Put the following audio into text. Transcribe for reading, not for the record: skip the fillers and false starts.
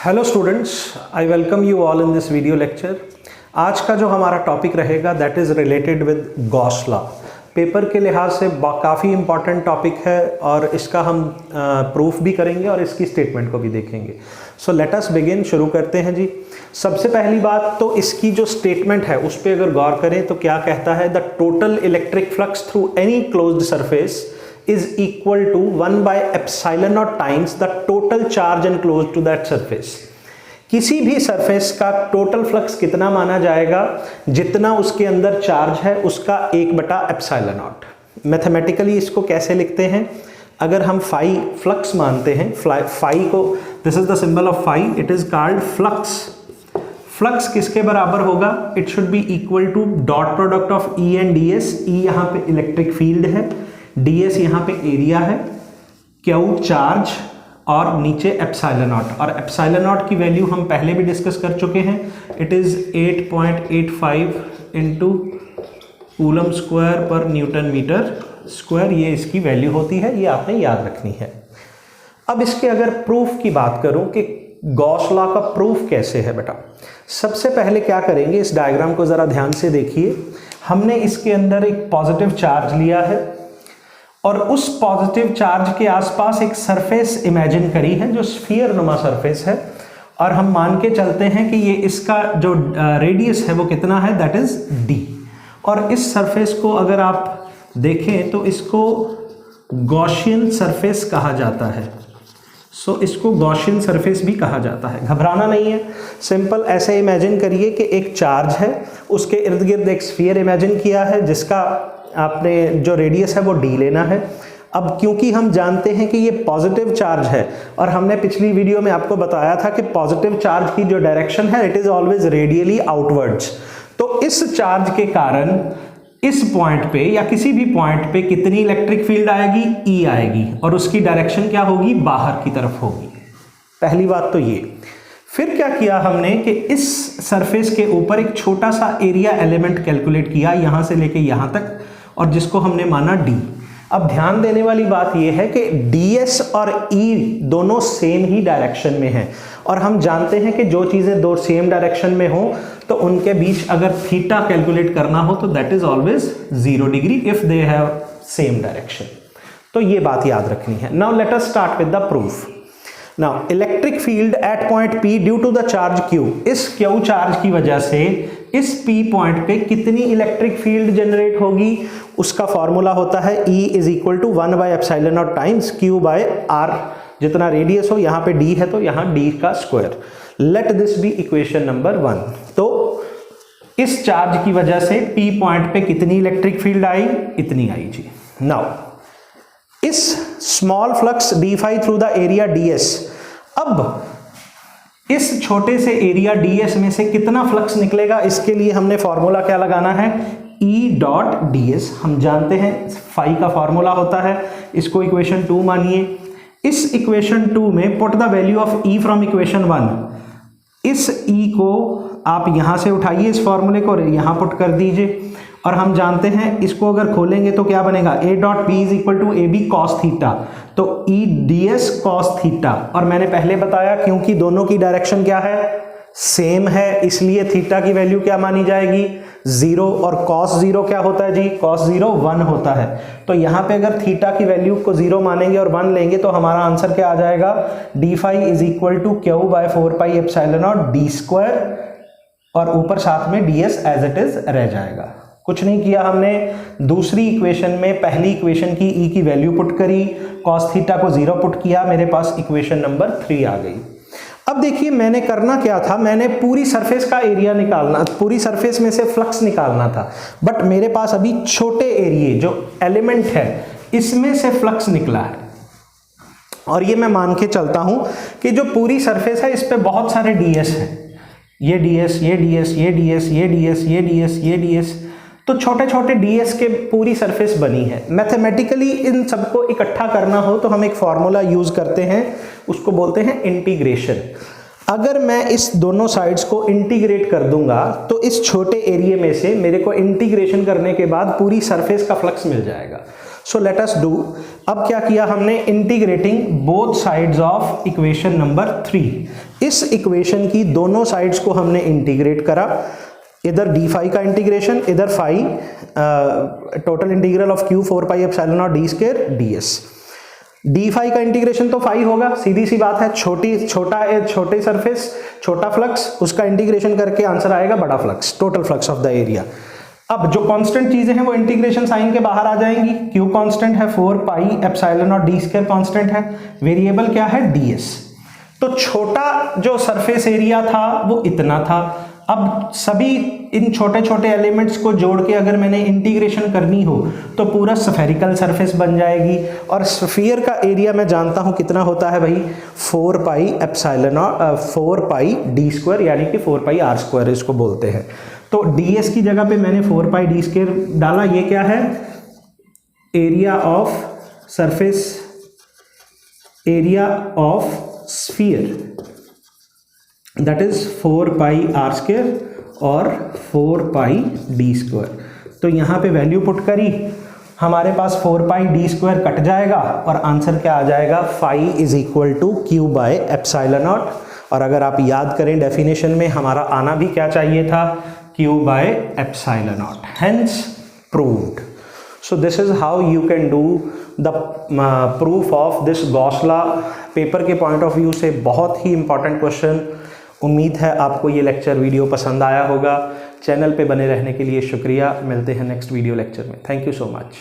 Hello students, I welcome you all in this video lecture. आज का जो हमारा टॉपिक रहेगा that is related with Gauss law. Paper के लिहाज से काफ़ी इम्पॉर्टेंट टॉपिक है और इसका हम प्रूफ भी करेंगे और इसकी स्टेटमेंट को भी देखेंगे। सो लेट अस बिगिन, शुरू करते हैं जी। सबसे पहली बात तो इसकी जो स्टेटमेंट है उस पर अगर गौर करें तो क्या कहता है, the total electric flux through any closed surface is equal to 1 by epsilon naught times the total charge enclosed to that surface। किसी भी सरफेस का टोटल फ्लक्स कितना माना जाएगा, जितना उसके अंदर चार्ज है उसका 1/एप्सिलॉन नॉट। मैथमेटिकली इसको कैसे लिखते हैं, अगर हम फाई फ्लक्स मानते हैं, फाई को, this is the symbol of phi, it is called flux. Flux किसके बराबर होगा, it should be equal to dot product of E and D S. E यहाँ पे इलेक्ट्रिक फील्ड है, ds यहाँ पे एरिया है, Q चार्ज और नीचे एप्सिलॉन नॉट। और एप्सिलॉन नॉट की वैल्यू हम पहले भी डिस्कस कर चुके हैं, it is 8.85 into coulomb square पर न्यूटन मीटर स्क्वायर, ये इसकी वैल्यू होती है, ये आपने याद रखनी है। अब इसके अगर प्रूफ की बात करूं कि गॉस लॉ का प्रूफ कैसे है बेटा, सबसे पहले क्या करेंगे, इस डायग्राम को ज़रा ध्यान से देखिए। हमने इसके अंदर एक पॉजिटिव चार्ज लिया है और उस पॉजिटिव चार्ज के आसपास एक सरफेस इमेजिन करी है जो स्फीयर नुमा सरफेस है, और हम मान के चलते हैं कि ये इसका जो रेडियस है वो कितना है, दैट इज d। और इस सरफेस को अगर आप देखें तो इसको गॉसियन सरफेस कहा जाता है। सो इसको गॉसियन सरफेस भी कहा जाता है, घबराना नहीं है। सिंपल ऐसे इमेजिन करिए कि एक चार्ज है, उसके इर्द गिर्द एक स्फीयर इमेजिन किया है जिसका आपने जो रेडियस है वो d लेना है। अब क्योंकि हम जानते हैं कि ये पॉजिटिव चार्ज है और हमने पिछली वीडियो में आपको बताया था कि पॉजिटिव चार्ज की जो डायरेक्शन है it is always radially outwards, तो इस चार्ज के कारण इस पॉइंट पे या किसी भी पॉइंट पे कितनी इलेक्ट्रिक फील्ड आएगी, E आएगी, और उसकी डायरेक्शन क्या होगी, बाहर की तरफ होगी। पहली बात तो ये। फिर क्या किया हमने कि इस सरफेस के ऊपर एक छोटा सा एरिया एलिमेंट कैलकुलेट किया यहां से लेके यहां तक, और जिसको हमने माना d। अब ध्यान देने वाली बात यह है कि ds और E दोनों सेम ही डायरेक्शन में हैं, और हम जानते हैं कि जो चीजें दो सेम डायरेक्शन में हो तो उनके बीच अगर थीटा कैलकुलेट करना हो तो that is always 0 degree if they have same direction. तो ये बात याद रखनी है। Now let us start with the proof. Now electric field at point P due to the charge Q, इस Q चार्ज की वजह से इस P पॉइंट पे कितनी इलेक्ट्रिक फील्ड जनरेट होगी, उसका फॉर्मूला होता है E is equal to 1 by epsilon not times Q by R। जितना रेडियस हो, यहाँ पे D है तो यहाँ D का square. Let this be equation number 1। तो इस चार्ज की वजह से P पॉइंट पे कितनी इलेक्ट्रिक फील्ड आई, इतनी आई जी। नाउ इस small flux d phi through the area ds, अब इस छोटे से एरिया ds में से कितना फ्लक्स निकलेगा, इसके लिए हमने फॉर्मूला क्या लगाना है, E डॉट ds। हम जानते हैं फाई का फॉर्मूला होता है, इसको इक्वेशन 2 मानिए। इस इक्वेशन 2 में put the value of E from equation 1। इस E को आप यहां से उठाइए, इस फॉर्मूले को यहां पुट कर दीजिए, और हम जानते हैं इसको अगर खोलेंगे तो क्या बनेगा, a dot B is equal to A B cos theta, तो E ds कॉस थीटा। और मैंने पहले बताया क्योंकि दोनों की डायरेक्शन क्या है, सेम है, इसलिए थीटा की वैल्यू क्या मानी जाएगी, 0। और कॉस 0 क्या होता है जी, कॉस 0 1 होता है। तो यहाँ पे अगर थीटा की वैल्यू को 0 मानेंगे और 1 लेंगे तो हमारा आंसर क्या आ जाएगा, d phi is equal to Q by 4 pi epsilon not d square, और ऊपर साथ में ds एज इट इज रह जाएगा। कुछ नहीं किया हमने, दूसरी इक्वेशन में पहली इक्वेशन की E की वैल्यू पुट करी, कॉस थीटा को 0 पुट किया, मेरे पास इक्वेशन नंबर 3 आ गई। अब देखिए मैंने करना क्या था, मैंने पूरी सरफेस का एरिया निकालना, पूरी सरफेस में से फ्लक्स निकालना था, बट मेरे पास अभी छोटे एरिया जो एलिमेंट है इसमें से फ्लक्स निकला है। और ये मैं मान के चलता हूं कि जो पूरी सरफेस है इस पे बहुत सारे ds हैं, ये ds, ये ds, ये ds, ये ds, ये ds, ये ds, तो छोटे छोटे ds के पूरी सरफेस बनी है। मैथमेटिकली इन सबको इकट्ठा करना हो तो हम एक फॉर्मूला यूज करते हैं, उसको बोलते हैं इंटीग्रेशन। अगर मैं इस दोनों साइड्स को इंटीग्रेट कर दूंगा तो इस छोटे एरिया में से मेरे को इंटीग्रेशन करने के बाद पूरी सरफेस का फ्लक्स मिल जाएगा। So let us do. अब क्या किया हमने, integrating both sides of equation number 3। इस इक्वेशन की दोनों साइड्स को हमने इंटीग्रेट करा, इधर डी फाई का इंटीग्रेशन, इधर phi, total integral of Q 4 pi epsilon not D square D S. D phi का इंटीग्रेशन तो फाई होगा, सीधी सी बात है, छोटे सरफेस छोटा फ्लक्स, उसका इंटीग्रेशन करके आंसर आएगा बड़ा flux, total flux of the area. अब जो कांस्टेंट चीजें हैं वो इंटीग्रेशन साइन के बाहर आ जाएंगी। क्यू कांस्टेंट है 4 पाई एप्सिलॉन और डी स्क्वायर कांस्टेंट है, वेरिएबल क्या है ds। तो छोटा जो सरफेस एरिया था वो इतना था। अब सभी इन छोटे छोटे एलिमेंट्स को जोड़ के अगर मैंने इंटीग्रेशन करनी हो तो पूरा स्फेरिकल सरफेस बन जाएगी। और स्फीयर का एरिया मैं जानता हूं कितना होता है भाई, 4 pi epsilon 4 pi D square, यानी कि 4 पाई आर स्क्वायर इसको बोलते हैं। तो ds की जगह पे मैंने 4 पाई डी स्क्वायर डाला। ये क्या है, area of surface, area of sphere, that is 4 pi R square और 4 पाई डी स्क्वायर। तो यहाँ पे वैल्यू पुट करी, हमारे पास 4 पाई डी स्क्वायर कट जाएगा और आंसर क्या आ जाएगा, phi is equal to Q by epsilon not. और अगर आप याद करें डेफिनेशन में हमारा आना भी क्या चाहिए था, Q by epsilon not, hence proved. So this is how you can do the proof of this Gauss law। Paper के पॉइंट ऑफ व्यू से बहुत ही इंपॉर्टेंट क्वेश्चन। उम्मीद है आपको ये लेक्चर वीडियो पसंद आया होगा। चैनल पे बने रहने के लिए शुक्रिया। मिलते हैं नेक्स्ट वीडियो लेक्चर में। Thank you so much.